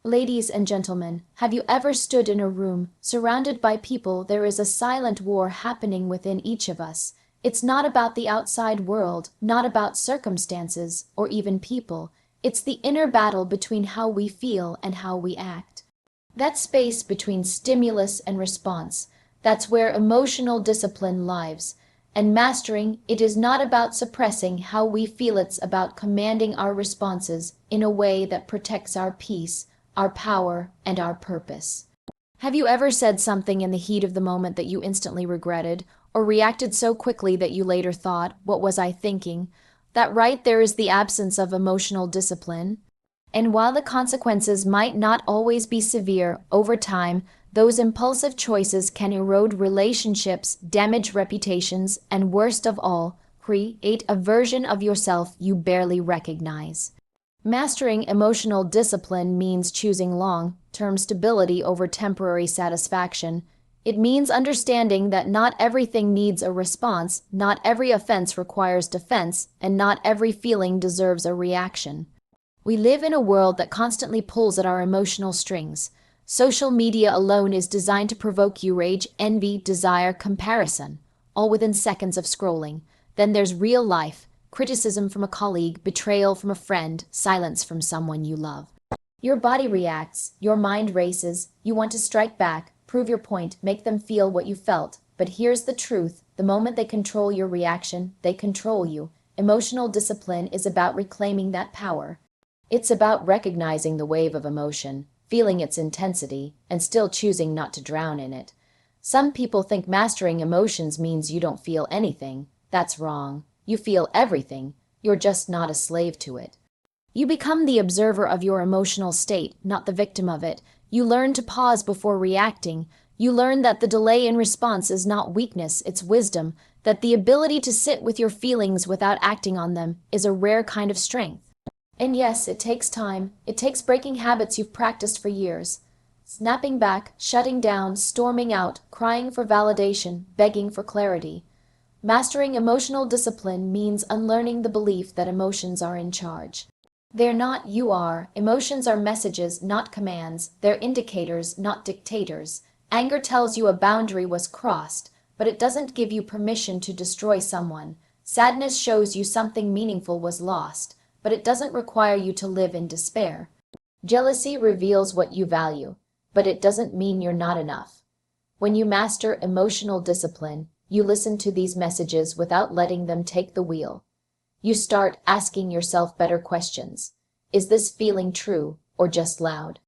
Ladies and gentlemen, have you ever stood in a room, surrounded by people? There is a silent war happening within each of us. It's not about the outside world, not about circumstances, or even people. It's the inner battle between how we feel and how we act. That space between stimulus and response, that's where emotional discipline lives. And mastering it is not about suppressing how we feel, it's about commanding our responses in a way that protects our peace, our power, and our purpose. Have you ever said something in the heat of the moment that you instantly regretted, or reacted so quickly that you later thought, "What was I thinking?" That right there is the absence of emotional discipline. And while the consequences might not always be severe, over time, those impulsive choices can erode relationships, damage reputations, and worst of all, create a version of yourself you barely recognize. Mastering emotional discipline means choosing long-term stability over temporary satisfaction. It means understanding that not everything needs a response, not every offense requires defense, and not every feeling deserves a reaction. We live in a world that constantly pulls at our emotional strings. Social media alone is designed to provoke you rage, envy, desire, comparison, all within seconds of scrolling. Then there's real life, criticism from a colleague, betrayal from a friend, silence from someone you love. Your body reacts, your mind races, you want to strike back, prove your point, make them feel what you felt. But here's the truth, the moment they control your reaction, they control you. Emotional discipline is about reclaiming that power. It's about recognizing the wave of emotion, feeling its intensity, and still choosing not to drown in it. Some people think mastering emotions means you don't feel anything. That's wrong. You feel everything. You're just not a slave to it. You become the observer of your emotional state, not the victim of it. You learn to pause before reacting. You learn that the delay in response is not weakness, it's wisdom, that the ability to sit with your feelings without acting on them is a rare kind of strength. And yes, it takes time. It takes breaking habits you've practiced for years. Snapping back, shutting down, storming out, crying for validation, begging for clarity. Mastering emotional discipline means unlearning the belief that emotions are in charge. They're not, you are. Emotions are messages, not commands. They're indicators, not dictators. Anger tells you a boundary was crossed, but it doesn't give you permission to destroy someone. Sadness shows you something meaningful was lost, but it doesn't require you to live in despair. Jealousy reveals what you value, but it doesn't mean you're not enough. When you master emotional discipline, you listen to these messages without letting them take the wheel. You start asking yourself better questions. Is this feeling true or just loud?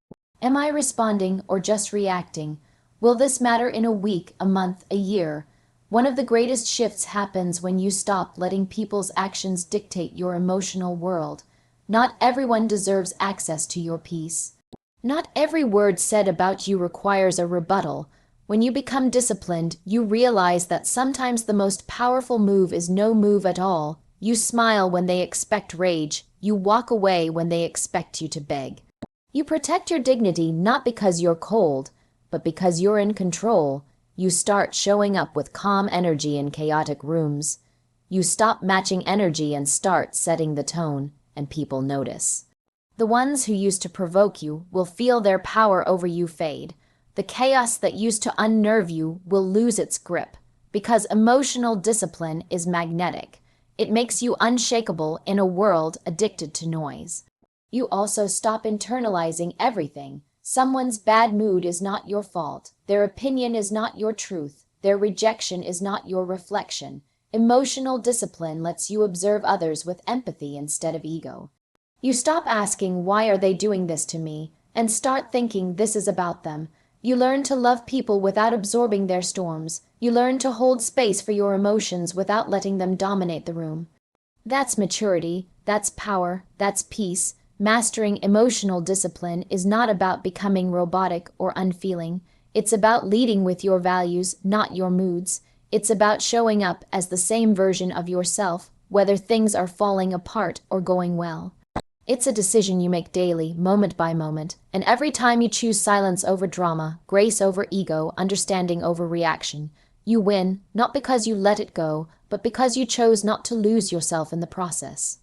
Am I responding or just reacting? Will this matter in a week, a month, a year? One of the greatest shifts happens when you stop letting people's actions dictate your emotional world. Not everyone deserves access to your peace. Not every word said about you requires a rebuttal. When you become disciplined, you realize that sometimes the most powerful move is no move at all. You smile when they expect rage. You walk away when they expect you to beg. You protect your dignity not because you're cold, but because you're in control. You start showing up with calm energy in chaotic rooms. You stop matching energy and start setting the tone, and people notice. The ones who used to provoke you will feel their power over you fade. The chaos that used to unnerve you will lose its grip, because emotional discipline is magnetic. It makes you unshakable in a world addicted to noise. You also stop internalizing everything. Someone's bad mood is not your fault. Their opinion is not your truth. Their rejection is not your reflection. Emotional discipline lets you observe others with empathy instead of ego. You stop asking, "Why are they doing this to me?" and start thinking, "This is about them." You learn to love people without absorbing their storms. You learn to hold space for your emotions without letting them dominate the room. That's maturity. That's power. That's peace. Mastering emotional discipline is not about becoming robotic or unfeeling. It's about leading with your values, not your moods. It's about showing up as the same version of yourself, whether things are falling apart or going well. It's a decision you make daily, moment by moment, and every time you choose silence over drama, grace over ego, understanding over reaction, you win, not because you let it go, but because you chose not to lose yourself in the process.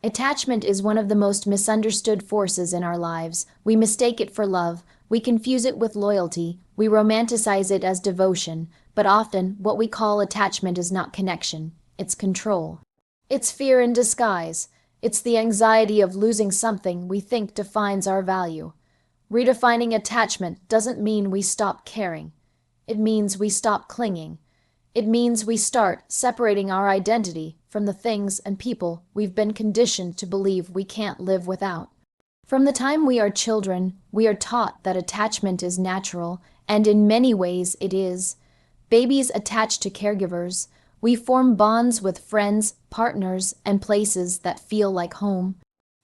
Attachment is one of the most misunderstood forces in our lives. We mistake it for love, we confuse it with loyalty, we romanticize it as devotion, but often what we call attachment is not connection, it's control. It's fear in disguise. It's the anxiety of losing something we think defines our value. Redefining attachment doesn't mean we stop caring. It means we stop clinging. It means we start separating our identity from the things and people we've been conditioned to believe we can't live without. From the time we are children, we are taught that attachment is natural, and in many ways it is. Babies attach to caregivers. We form bonds with friends, partners, and places that feel like home.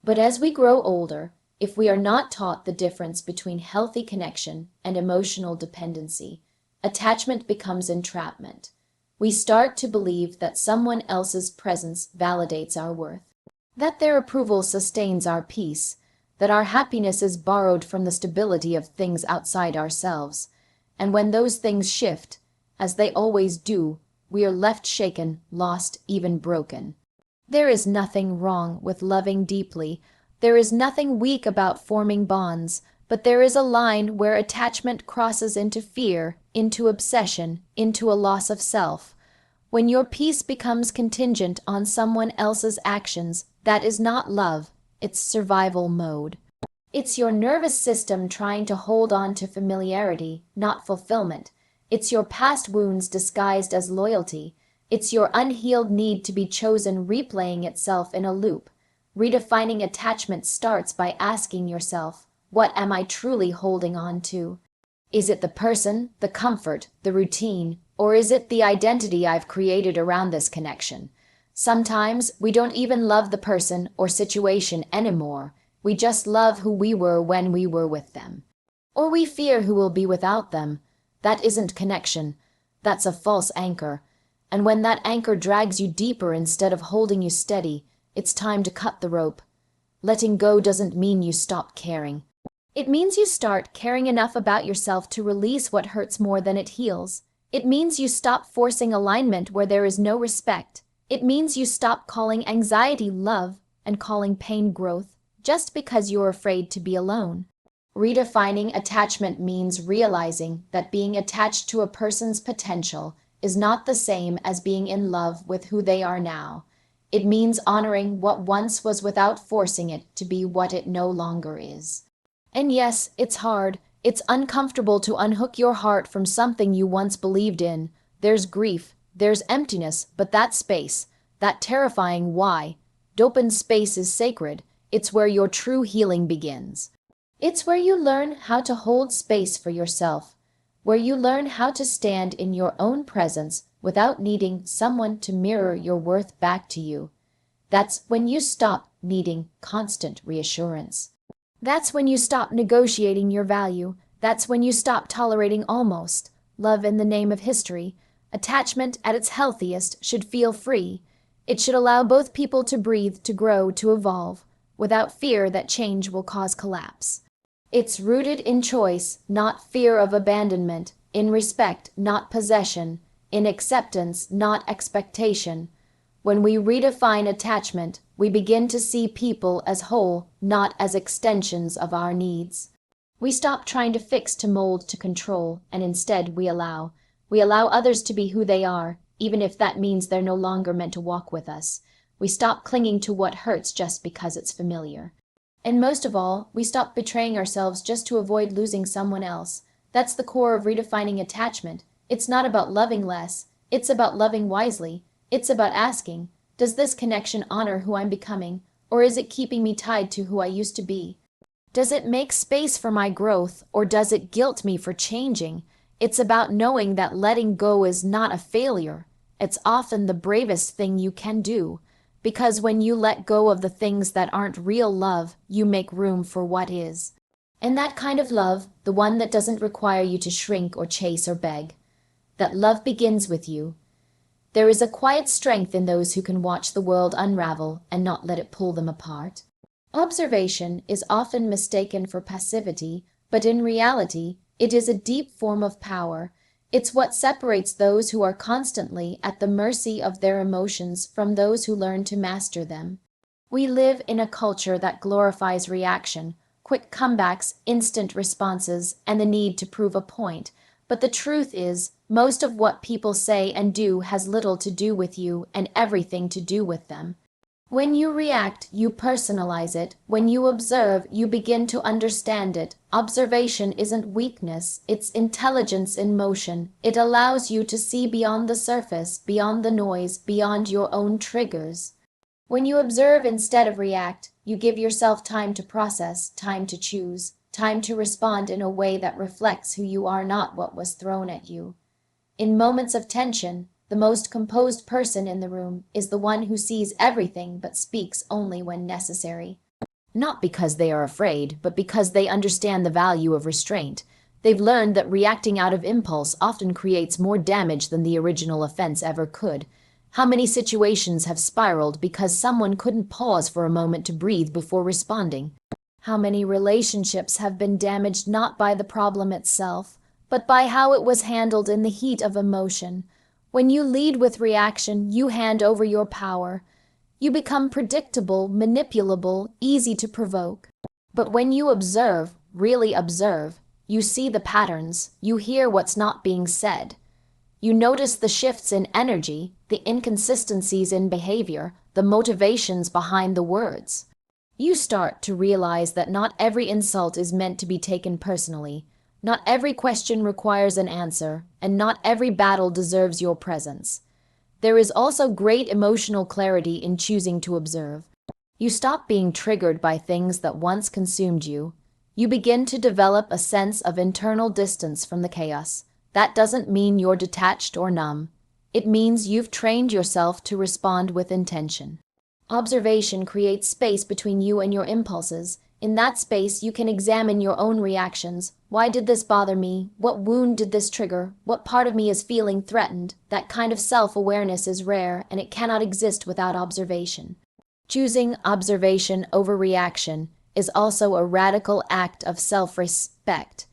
But as we grow older, if we are not taught the difference between healthy connection and emotional dependency, attachment becomes entrapment. We start to believe that someone else's presence validates our worth, that their approval sustains our peace, that our happiness is borrowed from the stability of things outside ourselves. And when those things shift, as they always do, we are left shaken, lost, even broken. There is nothing wrong with loving deeply. There is nothing weak about forming bonds, but there is a line where attachment crosses into fear, into obsession, into a loss of self. When your peace becomes contingent on someone else's actions, that is not love, it's survival mode. It's your nervous system trying to hold on to familiarity, not fulfillment. It's your past wounds disguised as loyalty. It's your unhealed need to be chosen replaying itself in a loop. Redefining attachment starts by asking yourself, what am I truly holding on to? Is it the person, the comfort, the routine, or is it the identity I've created around this connection? Sometimes we don't even love the person or situation anymore. We just love who we were when we were with them. Or we fear who will be without them. That isn't connection. That's a false anchor. And when that anchor drags you deeper instead of holding you steady, it's time to cut the rope. Letting go doesn't mean you stop caring. It means you start caring enough about yourself to release what hurts more than it heals. It means you stop forcing alignment where there is no respect. It means you stop calling anxiety love and calling pain growth just because you're afraid to be alone. Redefining attachment means realizing that being attached to a person's potential is not the same as being in love with who they are now. It means honoring what once was without forcing it to be what it no longer is. And yes, it's hard. It's uncomfortable to unhook your heart from something you once believed in. There's grief, there's emptiness, but that space, that terrifying why, open space is sacred. It's where your true healing begins. It's where you learn how to hold space for yourself, where you learn how to stand in your own presence without needing someone to mirror your worth back to you. That's when you stop needing constant reassurance. That's when you stop negotiating your value. That's when you stop tolerating almost love in the name of history. Attachment at its healthiest should feel free. It should allow both people to breathe, to grow, to evolve, without fear that change will cause collapse. It's rooted in choice, not fear of abandonment, in respect, not possession, in acceptance, not expectation. When we redefine attachment, we begin to see people as whole, not as extensions of our needs. We stop trying to fix, to mold, to control, and instead we allow. We allow others to be who they are, even if that means they're no longer meant to walk with us. We stop clinging to what hurts just because it's familiar. And most of all, we stop betraying ourselves just to avoid losing someone else. That's the core of redefining attachment. It's not about loving less. It's about loving wisely. It's about asking, does this connection honor who I'm becoming, or is it keeping me tied to who I used to be? Does it make space for my growth, or does it guilt me for changing? It's about knowing that letting go is not a failure. It's often the bravest thing you can do. Because when you let go of the things that aren't real love, you make room for what is. And that kind of love, the one that doesn't require you to shrink or chase or beg, that love begins with you. There is a quiet strength in those who can watch the world unravel and not let it pull them apart. Observation is often mistaken for passivity, but in reality, it is a deep form of power. It's what separates those who are constantly at the mercy of their emotions from those who learn to master them. We live in a culture that glorifies reaction, quick comebacks, instant responses, and the need to prove a point. But the truth is, most of what people say and do has little to do with you and everything to do with them. When you react, you personalize it. When you observe, you begin to understand it. Observation isn't weakness, it's intelligence in motion. It allows you to see beyond the surface, beyond the noise, beyond your own triggers. When you observe instead of react, you give yourself time to process, time to choose, time to respond in a way that reflects who you are, not what was thrown at you. In moments of tension, the most composed person in the room is the one who sees everything but speaks only when necessary. Not because they are afraid, but because they understand the value of restraint. They've learned that reacting out of impulse often creates more damage than the original offense ever could. How many situations have spiraled because someone couldn't pause for a moment to breathe before responding? How many relationships have been damaged not by the problem itself, but by how it was handled in the heat of emotion? When you lead with reaction, you hand over your power. You become predictable, manipulable, easy to provoke. But when you observe, really observe, you see the patterns, you hear what's not being said. You notice the shifts in energy, the inconsistencies in behavior, the motivations behind the words. You start to realize that not every insult is meant to be taken personally. Not every question requires an answer, and not every battle deserves your presence. There is also great emotional clarity in choosing to observe. You stop being triggered by things that once consumed you. You begin to develop a sense of internal distance from the chaos. That doesn't mean you're detached or numb. It means you've trained yourself to respond with intention. Observation creates space between you and your impulses. In that space, you can examine your own reactions. Why did this bother me? What wound did this trigger? What part of me is feeling threatened? That kind of self-awareness is rare, and it cannot exist without observation. Choosing observation over reaction is also a radical act of self-respect.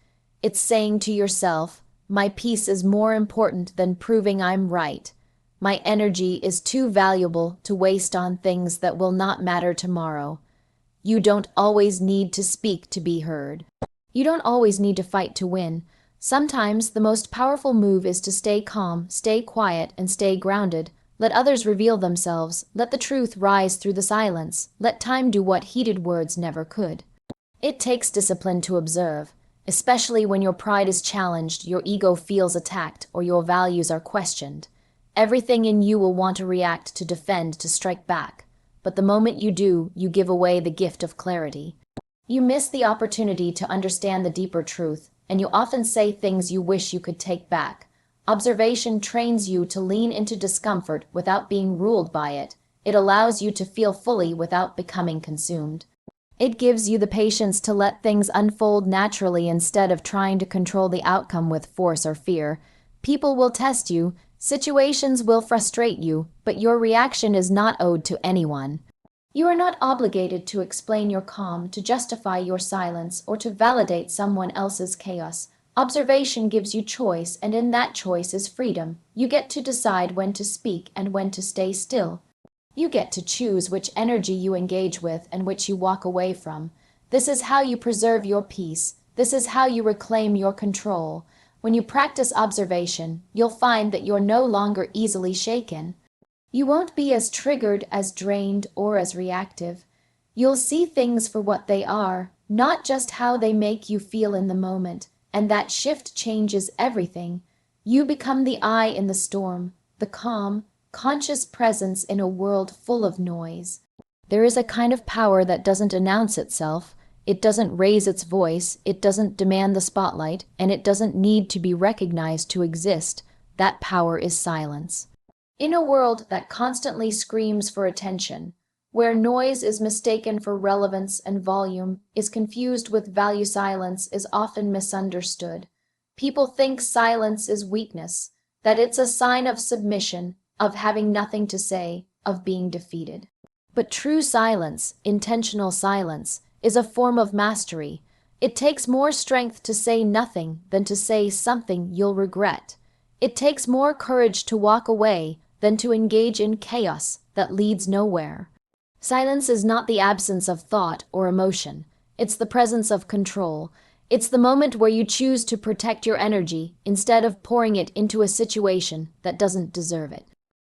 It's saying to yourself, my peace is more important than proving I'm right. My energy is too valuable to waste on things that will not matter tomorrow. You don't always need to speak to be heard. You don't always need to fight to win. Sometimes the most powerful move is to stay calm, stay quiet, and stay grounded. Let others reveal themselves. Let the truth rise through the silence. Let time do what heated words never could. It takes discipline to observe, especially when your pride is challenged, your ego feels attacked, or your values are questioned. Everything in you will want to react, to defend, to strike back. But the moment you do, you give away the gift of clarity. You miss the opportunity to understand the deeper truth, and you often say things you wish you could take back. Observation trains you to lean into discomfort without being ruled by it. It allows you to feel fully without becoming consumed. It gives you the patience to let things unfold naturally instead of trying to control the outcome with force or fear. People will test you, situations will frustrate you, but your reaction is not owed to anyone. You are not obligated to explain your calm, to justify your silence, or to validate someone else's chaos. Observation gives you choice, and in that choice is freedom. You get to decide when to speak and when to stay still. You get to choose which energy you engage with and which you walk away from. This is how you preserve your peace. This is how you reclaim your control. When you practice observation, you'll find that you're no longer easily shaken. You won't be as triggered, as drained, or as reactive. You'll see things for what they are, not just how they make you feel in the moment, and that shift changes everything. You become the eye in the storm, the calm, conscious presence in a world full of noise. There is a kind of power that doesn't announce itself. It doesn't raise its voice, it doesn't demand the spotlight, and it doesn't need to be recognized to exist. That power is silence. In a world that constantly screams for attention, where noise is mistaken for relevance and volume, is confused with value, silence is often misunderstood. People think silence is weakness, that it's a sign of submission, of having nothing to say, of being defeated. But true silence, intentional silence, is a form of mastery. It takes more strength to say nothing than to say something you'll regret. It takes more courage to walk away than to engage in chaos that leads nowhere. Silence is not the absence of thought or emotion. It's the presence of control. It's the moment where you choose to protect your energy instead of pouring it into a situation that doesn't deserve it.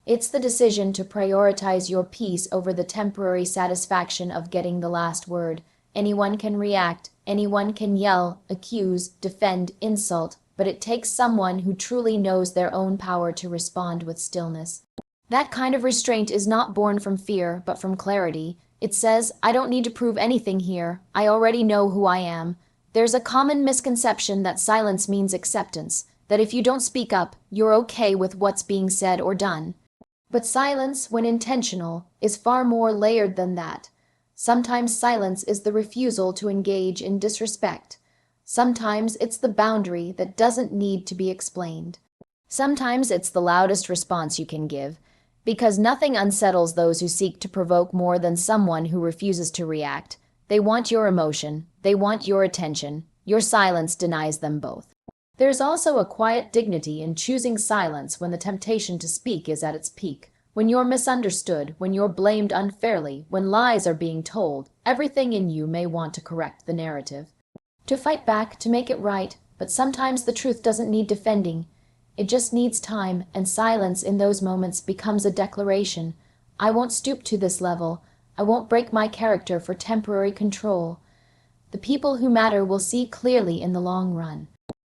It's the decision to prioritize your peace over the temporary satisfaction of getting the last word. Anyone can react, anyone can yell, accuse, defend, insult, but it takes someone who truly knows their own power to respond with stillness. That kind of restraint is not born from fear, but from clarity. It says, I don't need to prove anything here. I already know who I am. There's a common misconception that silence means acceptance, that if you don't speak up, you're okay with what's being said or done. But silence, when intentional, is far more layered than that. Sometimes silence is the refusal to engage in disrespect. Sometimes it's the boundary that doesn't need to be explained. Sometimes it's the loudest response you can give, because nothing unsettles those who seek to provoke more than someone who refuses to react. They want your emotion, they want your attention. Your silence denies them both. There's also a quiet dignity in choosing silence when the temptation to speak is at its peak. When you're misunderstood, when you're blamed unfairly, when lies are being told, everything in you may want to correct the narrative, to fight back, to make it right, but sometimes the truth doesn't need defending. It just needs time, and silence in those moments becomes a declaration. I won't stoop to this level. I won't break my character for temporary control. The people who matter will see clearly in the long run.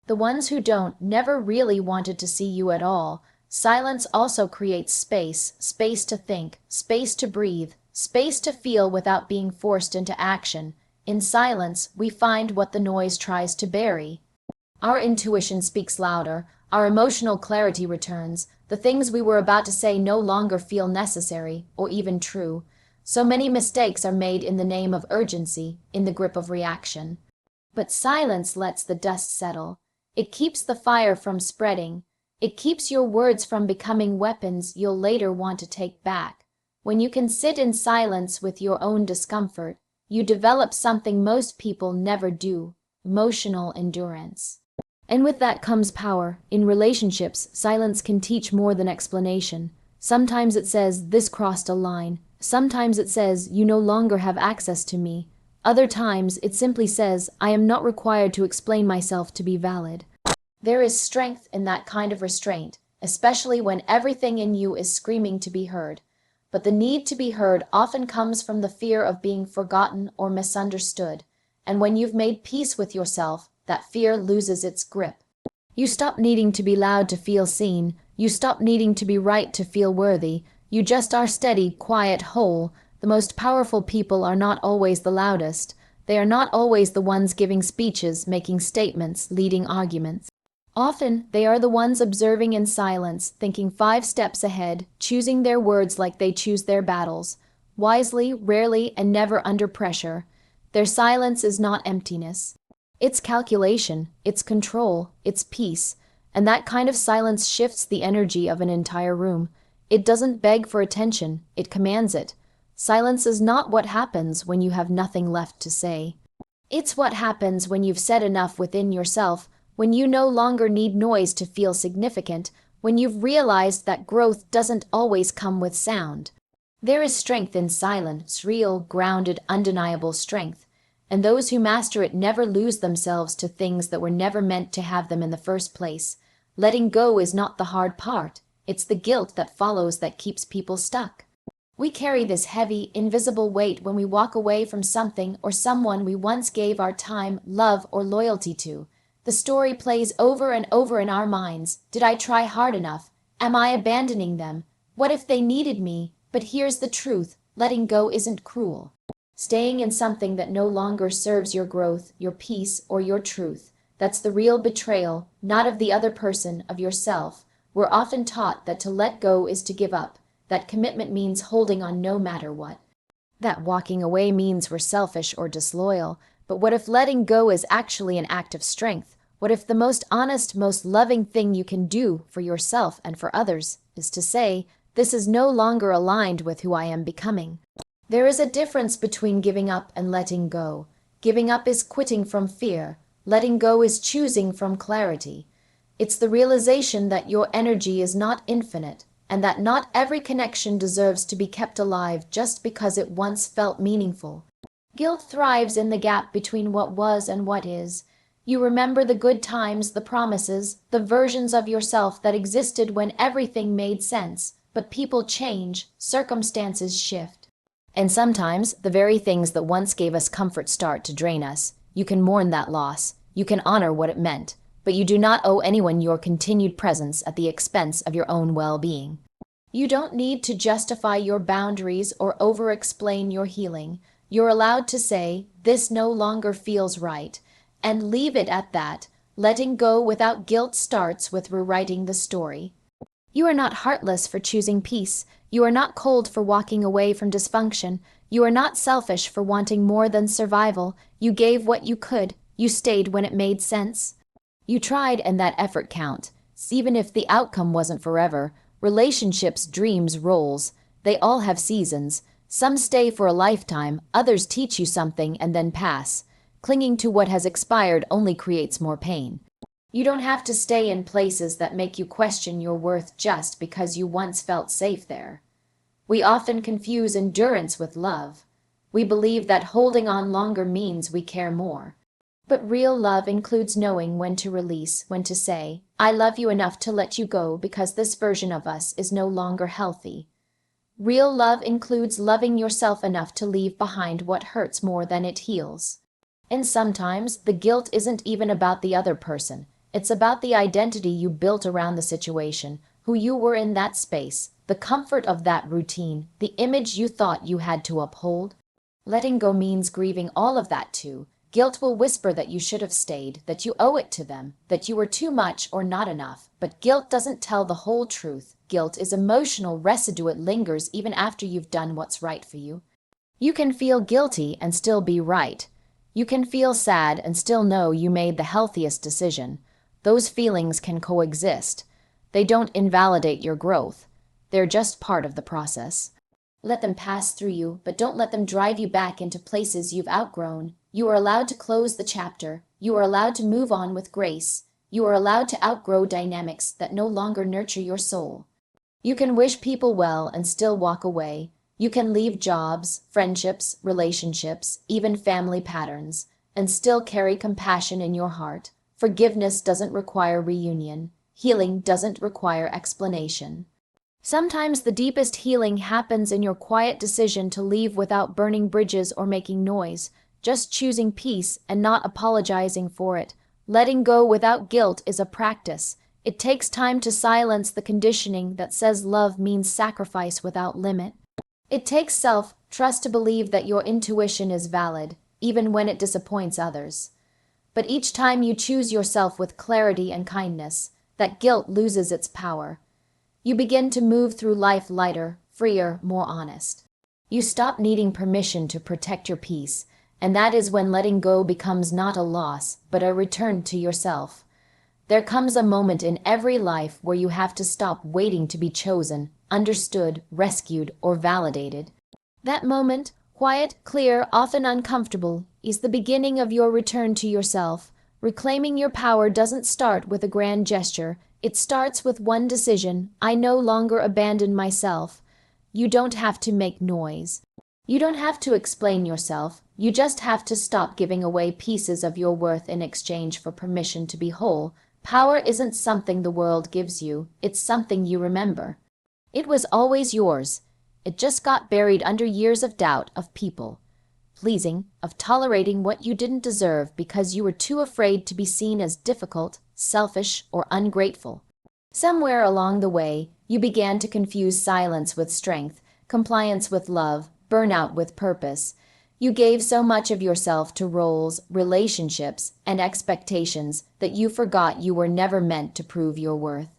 The ones who don't never really wanted to see you at all. Silence also creates space, space to think, space to breathe, space to feel without being forced into action. In silence, we find what the noise tries to bury. Our intuition speaks louder, our emotional clarity returns, the things we were about to say no longer feel necessary or even true. So many mistakes are made in the name of urgency, in the grip of reaction. But silence lets the dust settle. It keeps the fire from spreading. It keeps your words from becoming weapons you'll later want to take back. When you can sit in silence with your own discomfort, you develop something most people never do: emotional endurance. And with that comes power. In relationships, silence can teach more than explanation. Sometimes it says, this crossed a line. Sometimes it says, you no longer have access to me. Other times, it simply says, I am not required to explain myself to be valid. There is strength in that kind of restraint, especially when everything in you is screaming to be heard. But the need to be heard often comes from the fear of being forgotten or misunderstood. And when you've made peace with yourself, that fear loses its grip. You stop needing to be loud to feel seen. You stop needing to be right to feel worthy. You just are steady, quiet, whole. The most powerful people are not always the loudest. They are not always the ones giving speeches, making statements, leading arguments. Often, they are the ones observing in silence, thinking 5 steps ahead, choosing their words like they choose their battles. Wisely, rarely, and never under pressure. Their silence is not emptiness. It's calculation, it's control, it's peace. And that kind of silence shifts the energy of an entire room. It doesn't beg for attention, it commands it. Silence is not what happens when you have nothing left to say. It's what happens when you've said enough within yourself, when you no longer need noise to feel significant, when you've realized that growth doesn't always come with sound. There is strength in silence, real, grounded, undeniable strength. And those who master it never lose themselves to things that were never meant to have them in the first place. Letting go is not the hard part. It's the guilt that follows that keeps people stuck. We carry this heavy, invisible weight when we walk away from something or someone we once gave our time, love, or loyalty to. The story plays over and over in our minds. Did I try hard enough? Am I abandoning them? What if they needed me? But here's the truth. Letting go isn't cruel. Staying in something that no longer serves your growth, your peace, or your truth. That's the real betrayal, not of the other person, of yourself. We're often taught that to let go is to give up, that commitment means holding on no matter what, that walking away means we're selfish or disloyal. But what if letting go is actually an act of strength? What if the most honest, most loving thing you can do for yourself and for others is to say, this is no longer aligned with who I am becoming? There is a difference between giving up and letting go. Giving up is quitting from fear. Letting go is choosing from clarity. It's the realization that your energy is not infinite, and that not every connection deserves to be kept alive just because it once felt meaningful. Guilt thrives in the gap between what was and what is. You remember the good times, the promises, the versions of yourself that existed when everything made sense, but people change, circumstances shift. And sometimes, the very things that once gave us comfort start to drain us. You can mourn that loss, you can honor what it meant, but you do not owe anyone your continued presence at the expense of your own well-being. You don't need to justify your boundaries or over-explain your healing. You're allowed to say, "This no longer feels right," and leave it at that. Letting go without guilt starts with rewriting the story. You are not heartless for choosing peace. You are not cold for walking away from dysfunction. You are not selfish for wanting more than survival. You gave what you could. You stayed when it made sense. You tried, and that effort counts, even if the outcome wasn't forever. Relationships, dreams, roles, they all have seasons. Some stay for a lifetime, others teach you something and then pass. Clinging to what has expired only creates more pain. You don't have to stay in places that make you question your worth just because you once felt safe there. We often confuse endurance with love. We believe that holding on longer means we care more. But real love includes knowing when to release, when to say, "I love you enough to let you go because this version of us is no longer healthy." Real love includes loving yourself enough to leave behind what hurts more than it heals. And sometimes the guilt isn't even about the other person. It's about the identity you built around the situation, who you were in that space, the comfort of that routine, the image you thought you had to uphold. Letting go means grieving all of that too. Guilt will whisper that you should have stayed, that you owe it to them, that you were too much or not enough. But guilt doesn't tell the whole truth. Guilt is emotional residue. It lingers even after you've done what's right for you. You can feel guilty and still be right. You can feel sad and still know you made the healthiest decision. Those feelings can coexist. They don't invalidate your growth. They're just part of the process. Let them pass through you, but don't let them drive you back into places you've outgrown. You are allowed to close the chapter. You are allowed to move on with grace. You are allowed to outgrow dynamics that no longer nurture your soul. You can wish people well and still walk away. You can leave jobs, friendships, relationships, even family patterns, and still carry compassion in your heart. Forgiveness doesn't require reunion. Healing doesn't require explanation. Sometimes the deepest healing happens in your quiet decision to leave without burning bridges or making noise, just choosing peace and not apologizing for it. Letting go without guilt is a practice. It takes time to silence the conditioning that says love means sacrifice without limit. It takes self-trust to believe that your intuition is valid, even when it disappoints others. But each time you choose yourself with clarity and kindness, that guilt loses its power. You begin to move through life lighter, freer, more honest. You stop needing permission to protect your peace, and that is when letting go becomes not a loss, but a return to yourself. There comes a moment in every life where you have to stop waiting to be chosen, understood, rescued, or validated. That moment, quiet, clear, often uncomfortable, is the beginning of your return to yourself. Reclaiming your power doesn't start with a grand gesture. It starts with one decision: I no longer abandon myself. You don't have to make noise. You don't have to explain yourself. You just have to stop giving away pieces of your worth in exchange for permission to be whole. Power isn't something the world gives you. It's something you remember. It was always yours. It just got buried under years of doubt, of people pleasing, of tolerating what you didn't deserve because you were too afraid to be seen as difficult, selfish, or ungrateful. Somewhere along the way, you began to confuse silence with strength, compliance with love, burnout with purpose. You gave so much of yourself to roles, relationships, and expectations that you forgot you were never meant to prove your worth.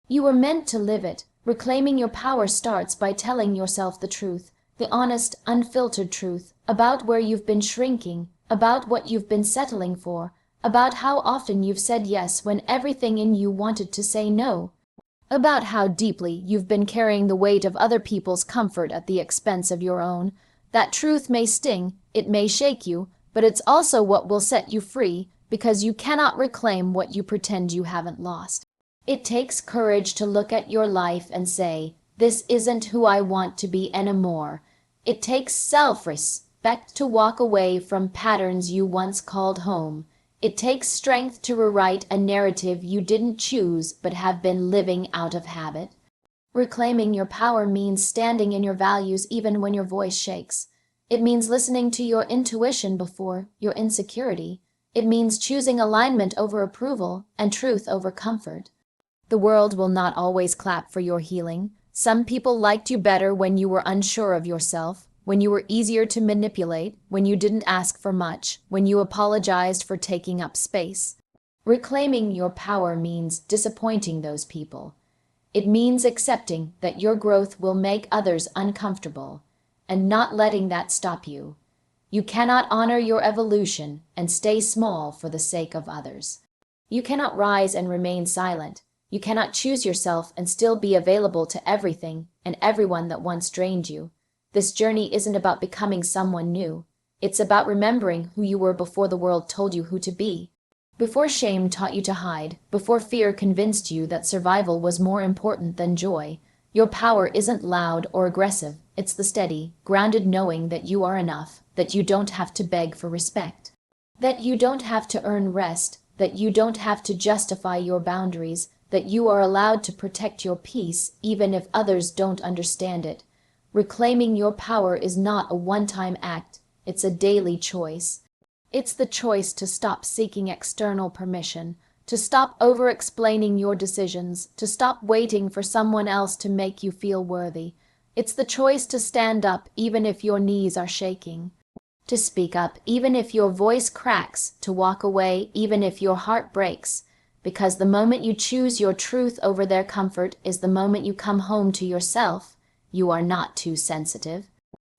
You were meant to live it. Reclaiming your power starts by telling yourself the truth, the honest, unfiltered truth, about where you've been shrinking, about what you've been settling for, about how often you've said yes when everything in you wanted to say no, about how deeply you've been carrying the weight of other people's comfort at the expense of your own. That truth may sting, it may shake you, but it's also what will set you free, because you cannot reclaim what you pretend you haven't lost. It takes courage to look at your life and say, This isn't who I want to be anymore. It takes self-respect to walk away from patterns you once called home. It takes strength to rewrite a narrative you didn't choose but have been living out of habit. Reclaiming your power means standing in your values even when your voice shakes. It means listening to your intuition before your insecurity. It means choosing alignment over approval and truth over comfort. The world will not always clap for your healing. Some people liked you better when you were unsure of yourself, when you were easier to manipulate, when you didn't ask for much, when you apologized for taking up space. Reclaiming your power means disappointing those people. It means accepting that your growth will make others uncomfortable and not letting that stop you. You cannot honor your evolution and stay small for the sake of others. You cannot rise and remain silent. You cannot choose yourself and still be available to everything and everyone that once drained you. This journey isn't about becoming someone new. It's about remembering who you were before the world told you who to be. Before shame taught you to hide, before fear convinced you that survival was more important than joy. Your power isn't loud or aggressive. It's the steady, grounded knowing that you are enough, that you don't have to beg for respect, that you don't have to earn rest, that you don't have to justify your boundaries, that you are allowed to protect your peace even if others don't understand it. Reclaiming your power is not a one-time act. It's a daily choice. It's the choice to stop seeking external permission, to stop over-explaining your decisions, to stop waiting for someone else to make you feel worthy. It's the choice to stand up even if your knees are shaking, to speak up even if your voice cracks, to walk away even if your heart breaks. Because the moment you choose your truth over their comfort is the moment you come home to yourself. You are not too sensitive.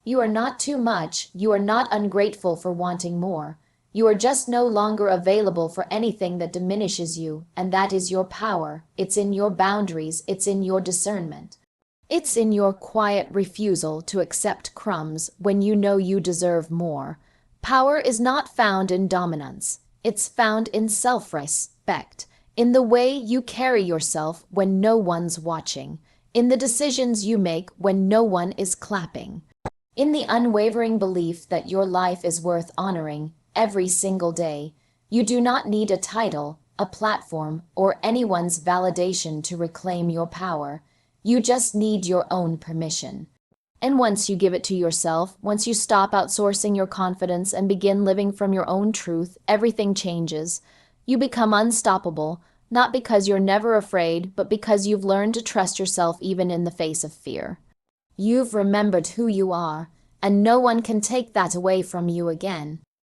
You are not too much. You are not ungrateful for wanting more. You are just no longer available for anything that diminishes you, and that is your power. It's in your boundaries. It's in your discernment. It's in your quiet refusal to accept crumbs when you know you deserve more. Power is not found in dominance. It's found in self-respect, in the way you carry yourself when no one's watching, in the decisions you make when no one is clapping, in the unwavering belief that your life is worth honoring every single day. You do not need a title, a platform, or anyone's validation to reclaim your power. You just need your own permission. And once you give it to yourself, once you stop outsourcing your confidence and begin living from your own truth, everything changes. You become unstoppable, not because you're never afraid, but because you've learned to trust yourself even in the face of fear. You've remembered who you are, and no one can take that away from you again.